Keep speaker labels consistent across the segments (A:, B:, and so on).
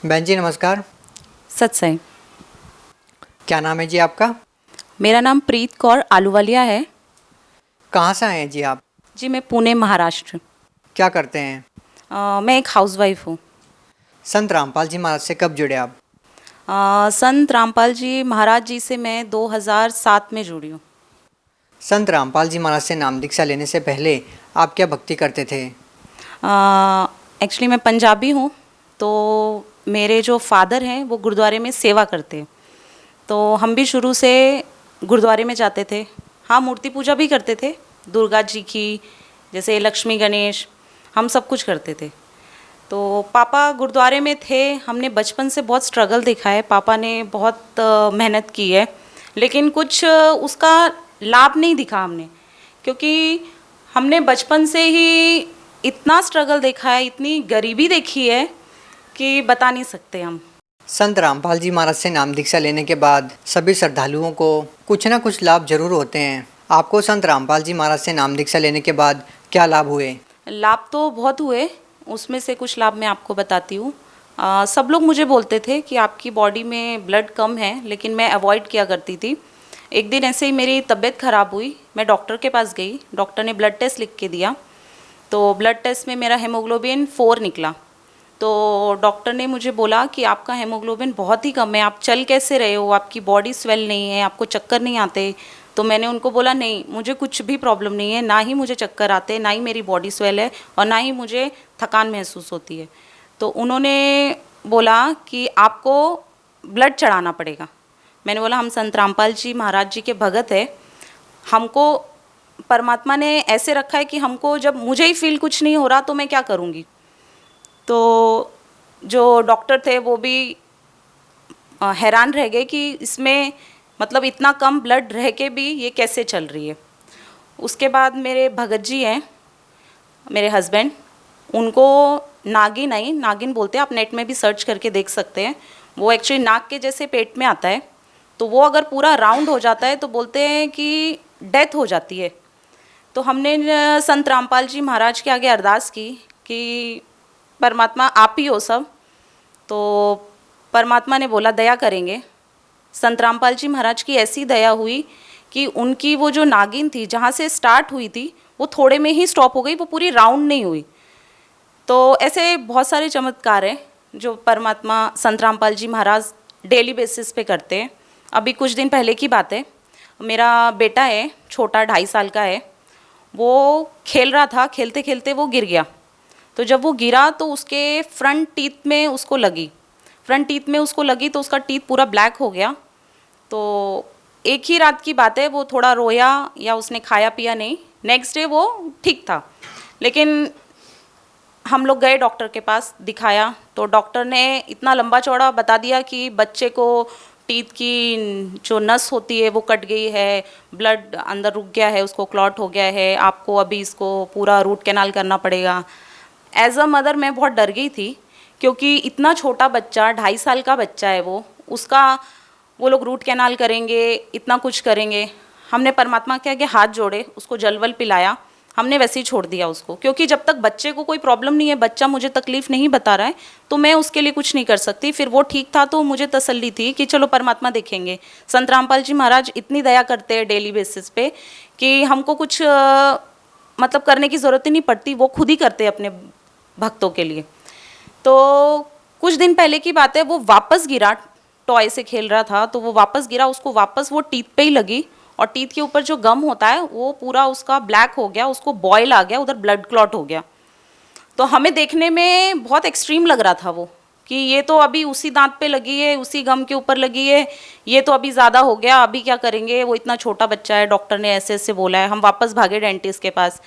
A: बहन जी नमस्कार।
B: सत्संग।
A: क्या नाम है जी आपका?
B: मेरा नाम प्रीत कौर आलूवालिया है।
A: कहाँ से आए हैं जी आप?
B: जी मैं पुणे महाराष्ट्र।
A: क्या करते हैं?
B: मैं एक हाउसवाइफ हूँ।
A: संत रामपाल जी महाराज से कब जुड़े आप?
B: संत रामपाल जी महाराज जी से मैं 2007 में जुड़ी हूँ।
A: संत रामपाल जी महाराज से नाम दीक्षा लेने से पहले आप क्या भक्ति करते थे?
B: एक्चुअली मैं पंजाबी हूँ, तो मेरे जो फादर हैं वो गुरुद्वारे में सेवा करते हैं, तो हम भी शुरू से गुरुद्वारे में जाते थे। हाँ, मूर्ति पूजा भी करते थे, दुर्गा जी की, जैसे लक्ष्मी गणेश, हम सब कुछ करते थे। तो पापा गुरुद्वारे में थे, हमने बचपन से बहुत स्ट्रगल देखा है, पापा ने बहुत मेहनत की है, लेकिन कुछ उसका लाभ नहीं दिखा हमने, क्योंकि हमने बचपन से ही इतना स्ट्रगल देखा है, इतनी गरीबी देखी है कि बता नहीं सकते हम।
A: संत रामपाल जी महाराज से नाम दीक्षा लेने के बाद सभी श्रद्धालुओं को कुछ ना कुछ लाभ जरूर होते हैं। आपको संत रामपाल जी महाराज से नाम दीक्षा लेने के बाद क्या लाभ हुए?
B: लाभ तो बहुत हुए, उसमें से कुछ लाभ मैं आपको बताती हूँ। सब लोग मुझे बोलते थे कि आपकी बॉडी में ब्लड कम है, लेकिन मैं अवॉइड किया करती थी। एक दिन ऐसे ही मेरी तबीयत ख़राब हुई, मैं डॉक्टर के पास गई, डॉक्टर ने ब्लड टेस्ट लिख के दिया, तो ब्लड टेस्ट में मेरा हेमोग्लोबिन 4 निकला। तो डॉक्टर ने मुझे बोला कि आपका हेमोग्लोबिन बहुत ही कम है, आप चल कैसे रहे हो, आपकी बॉडी स्वेल नहीं है, आपको चक्कर नहीं आते। तो मैंने उनको बोला नहीं, मुझे कुछ भी प्रॉब्लम नहीं है, ना ही मुझे चक्कर आते, ना ही मेरी बॉडी स्वेल है, और ना ही मुझे थकान महसूस होती है। तो उन्होंने बोला कि आपको ब्लड चढ़ाना पड़ेगा। मैंने बोला हम संत रामपाल जी महाराज जी के भगत है, हमको परमात्मा ने ऐसे रखा है कि हमको जब मुझे ही फील कुछ नहीं हो रहा तो मैं क्या करूँगी। तो जो डॉक्टर थे वो भी हैरान रह गए कि इसमें मतलब इतना कम ब्लड रह के भी ये कैसे चल रही है। उसके बाद मेरे भगत जी हैं, मेरे हस्बैंड, उनको नागिन आई, नागिन बोलते हैं, आप नेट में भी सर्च करके देख सकते हैं। वो एक्चुअली नाग के जैसे पेट में आता है, तो वो अगर पूरा राउंड हो जाता है तो बोलते हैं कि डेथ हो जाती है। तो हमने संत रामपाल जी महाराज के आगे अरदास की कि परमात्मा आप ही हो सब। तो परमात्मा ने बोला दया करेंगे। संत रामपाल जी महाराज की ऐसी दया हुई कि उनकी वो जो नागिन थी, जहाँ से स्टार्ट हुई थी, वो थोड़े में ही स्टॉप हो गई, वो पूरी राउंड नहीं हुई। तो ऐसे बहुत सारे चमत्कार हैं जो परमात्मा संत रामपाल जी महाराज डेली बेसिस पे करते हैं। अभी कुछ दिन पहले की बात है, मेरा बेटा है छोटा, 2.5 साल का है, वो खेल रहा था, खेलते खेलते वो गिर गया। तो जब वो गिरा तो उसके फ्रंट टीथ में उसको लगी, तो उसका टीथ पूरा ब्लैक हो गया। तो एक ही रात की बात है, वो थोड़ा रोया या उसने खाया पिया नहीं, नेक्स्ट डे वो ठीक था। लेकिन हम लोग गए डॉक्टर के पास, दिखाया, तो डॉक्टर ने इतना लंबा चौड़ा बता दिया कि बच्चे को टीथ की जो नस होती है वो कट गई है, ब्लड अंदर रुक गया है, उसको क्लॉट हो गया है, आपको अभी इसको पूरा रूट कैनाल करना पड़ेगा। एज अ मदर मैं बहुत डर गई थी, क्योंकि इतना छोटा बच्चा, 2.5 साल का बच्चा है वो लोग रूट कैनाल करेंगे, इतना कुछ करेंगे। हमने परमात्मा के आगे हाथ जोड़े, उसको जलवल पिलाया, हमने वैसे ही छोड़ दिया उसको, क्योंकि जब तक बच्चे को कोई प्रॉब्लम नहीं है, बच्चा मुझे तकलीफ़ नहीं बता रहा है, तो मैं उसके लिए कुछ नहीं कर सकती। फिर वो ठीक था तो मुझे तसल्ली थी कि चलो परमात्मा देखेंगे। संत रामपाल जी महाराज इतनी दया करते हैं डेली बेसिस पे कि हमको कुछ मतलब करने की ज़रूरत ही नहीं पड़ती, वो खुद ही करते हैं अपने भक्तों के लिए। तो कुछ दिन पहले की बात है, वो वापस गिरा, टॉय से खेल रहा था तो वो वापस गिरा, उसको वापस वो टीथ पे ही लगी, और टीथ के ऊपर जो गम होता है वो पूरा उसका ब्लैक हो गया, उसको बॉयल आ गया, उधर ब्लड क्लॉट हो गया। तो हमें देखने में बहुत एक्सट्रीम लग रहा था वो, कि ये तो अभी उसी दांत पे लगी है, उसी गम के ऊपर लगी है, ये तो अभी ज़्यादा हो गया, अभी क्या करेंगे, वो इतना छोटा बच्चा है, डॉक्टर ने ऐसे ऐसे बोला है। हम वापस भागे डेंटिस्ट के पास,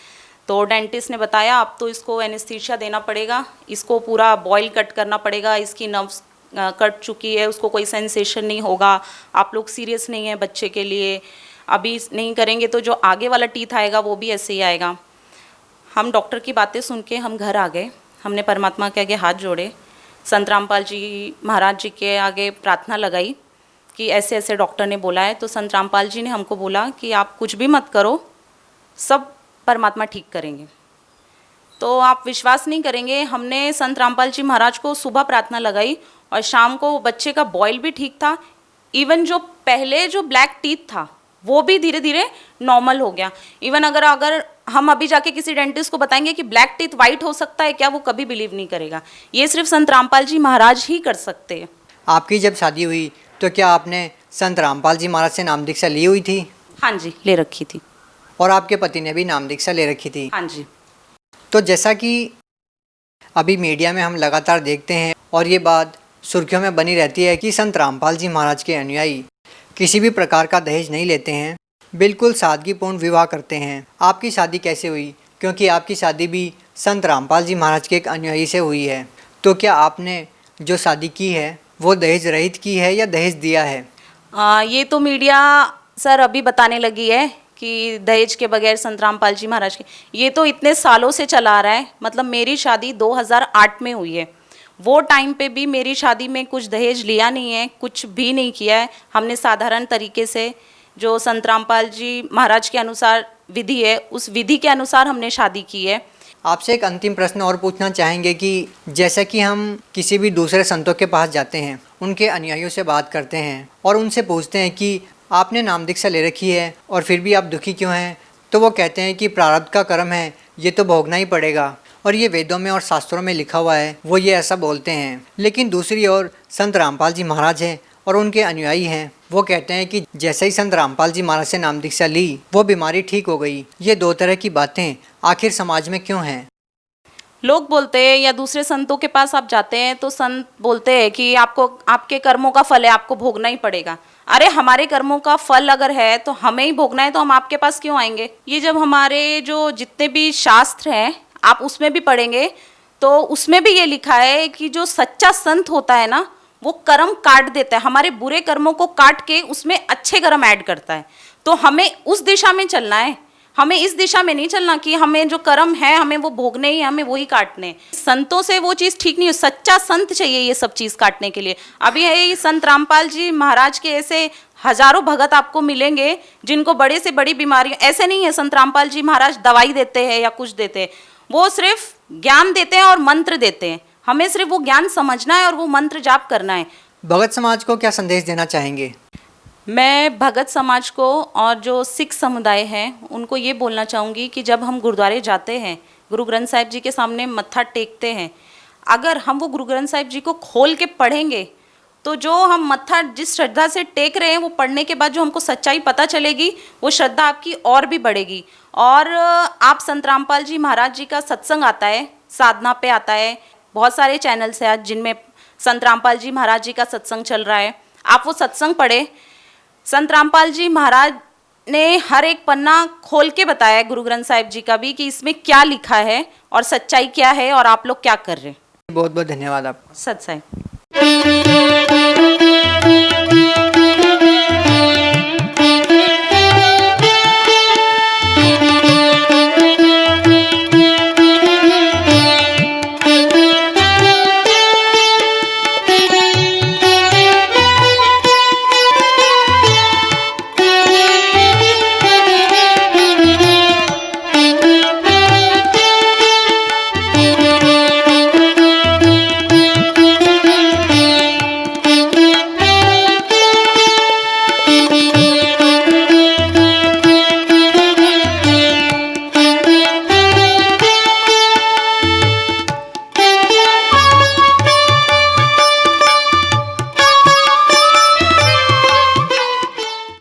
B: तो डेंटिस्ट ने बताया अब तो इसको एनेस्थीसिया देना पड़ेगा, इसको पूरा बॉयल कट करना पड़ेगा, इसकी नर्व्स कट चुकी है, उसको कोई सेंसेशन नहीं होगा, आप लोग सीरियस नहीं है बच्चे के लिए, अभी नहीं करेंगे तो जो आगे वाला टीथ आएगा वो भी ऐसे ही आएगा। हम डॉक्टर की बातें सुन के हम घर आ गए, हमने परमात्मा के आगे हाथ जोड़े, संत रामपाल जी महाराज जी के आगे प्रार्थना लगाई कि ऐसे ऐसे डॉक्टर ने बोला है। तो संत रामपाल जी ने हमको बोला कि आप कुछ भी मत करो, सब परमात्मा ठीक करेंगे। तो आप विश्वास नहीं करेंगे, हमने संत रामपाल जी महाराज को सुबह प्रार्थना लगाई और शाम को बच्चे का बॉयल भी ठीक था। इवन जो पहले जो ब्लैक टीथ था वो भी धीरे धीरे नॉर्मल हो गया। इवन अगर हम अभी जाके किसी डेंटिस्ट को बताएंगे कि ब्लैक टीथ वाइट हो सकता है क्या, वो कभी बिलीव नहीं करेगा। ये सिर्फ संत रामपाल जी महाराज ही कर सकते हैं।
A: आपकी जब शादी हुई तो क्या आपने संत रामपाल जी महाराज से नाम दीक्षा ली हुई थी?
B: हाँ जी, ले रखी थी।
A: और आपके पति ने भी नाम दीक्षा ले रखी थी?
B: हाँ जी।
A: तो जैसा कि अभी मीडिया में हम लगातार देखते हैं और ये बात सुर्खियों में बनी रहती है कि संत रामपाल जी महाराज के अनुयायी किसी भी प्रकार का दहेज नहीं लेते हैं, बिल्कुल सादगीपूर्ण विवाह करते हैं। आपकी शादी कैसे हुई? क्योंकि आपकी शादी भी संत रामपाल जी महाराज के एक अनुयायी से हुई है। तो क्या आपने जो शादी की है वो दहेज रहित की है या दहेज दिया है?
B: ये तो मीडिया सर अभी बताने लगी है कि दहेज के बगैर संत रामपाल जी महाराज के, ये तो इतने सालों से चला आ रहा है। मतलब मेरी शादी 2008 में हुई है। वो टाइम पे भी मेरी शादी में कुछ दहेज लिया नहीं है, कुछ भी नहीं किया है। हमने साधारण तरीके से जो संत रामपाल जी महाराज के अनुसार विधि है, उस विधि के अनुसार हमने शादी की है।
A: आपसे एक अंतिम प्रश्न और पूछना चाहेंगे कि जैसे कि हम किसी भी दूसरे संतों के पास जाते हैं, उनके अनुयायियों से बात करते हैं और उनसे पूछते हैं कि आपने नाम दीक्षा ले रखी है और फिर भी आप दुखी क्यों हैं, तो वो कहते हैं कि प्रारब्ध का कर्म है, ये तो भोगना ही पड़ेगा और ये वेदों में और शास्त्रों में लिखा हुआ है, वो ये ऐसा बोलते हैं। लेकिन दूसरी ओर संत रामपाल जी महाराज हैं और उनके अनुयायी हैं, वो कहते हैं कि जैसे ही संत रामपाल जी महाराज से नाम दीक्षा ली वो बीमारी ठीक हो गई। ये दो तरह की बातें आखिर समाज में क्यों हैं?
B: लोग बोलते हैं या दूसरे संतों के पास आप जाते हैं तो संत बोलते हैं कि आपको आपके कर्मों का फल है, आपको भोगना ही पड़ेगा। अरे हमारे कर्मों का फल अगर है तो हमें ही भोगना है, तो हम आपके पास क्यों आएंगे? ये जब हमारे जो जितने भी शास्त्र हैं आप उसमें भी पढ़ेंगे तो उसमें भी ये लिखा है कि जो सच्चा संत होता है ना, वो कर्म काट देता है, हमारे बुरे कर्मों को काट के उसमें अच्छे कर्म ऐड करता है। तो हमें उस दिशा में चलना है, हमें इस दिशा में नहीं चलना कि हमें जो कर्म है हमें वो भोगने ही, हमें वही काटने। संतों से वो चीज़ ठीक नहीं है, सच्चा संत चाहिए ये सब चीज़ काटने के लिए। अभी है संत रामपाल जी महाराज के ऐसे हजारों भगत आपको मिलेंगे जिनको बड़े से बड़ी बीमारियां, ऐसे नहीं है संत रामपाल जी महाराज दवाई देते हैं या कुछ देते हैं, वो सिर्फ ज्ञान देते हैं और मंत्र देते हैं। हमें सिर्फ वो ज्ञान समझना है और वो मंत्र जाप करना है।
A: भगत समाज को क्या संदेश देना चाहेंगे?
B: मैं भगत समाज को और जो सिख समुदाय है उनको ये बोलना चाहूँगी कि जब हम गुरुद्वारे जाते हैं, गुरु ग्रंथ साहिब जी के सामने मत्था टेकते हैं, अगर हम वो गुरु ग्रंथ साहिब जी को खोल के पढ़ेंगे तो जो हम मत्था जिस श्रद्धा से टेक रहे हैं वो पढ़ने के बाद जो हमको सच्चाई पता चलेगी, वो श्रद्धा आपकी और भी बढ़ेगी। और आप संत रामपाल जी महाराज जी का सत्संग आता है, साधना पे आता है, बहुत सारे चैनल्स हैं आज जिनमें संत रामपाल जी महाराज जी का सत्संग चल रहा है, आप वो सत्संग पढ़े। संत रामपाल जी महाराज ने हर एक पन्ना खोल के बताया है, गुरु ग्रंथ साहिब जी का भी, कि इसमें क्या लिखा है और सच्चाई क्या है और आप लोग क्या कर रहे हैं।
A: बहुत बहुत धन्यवाद आपका।
B: सत साई।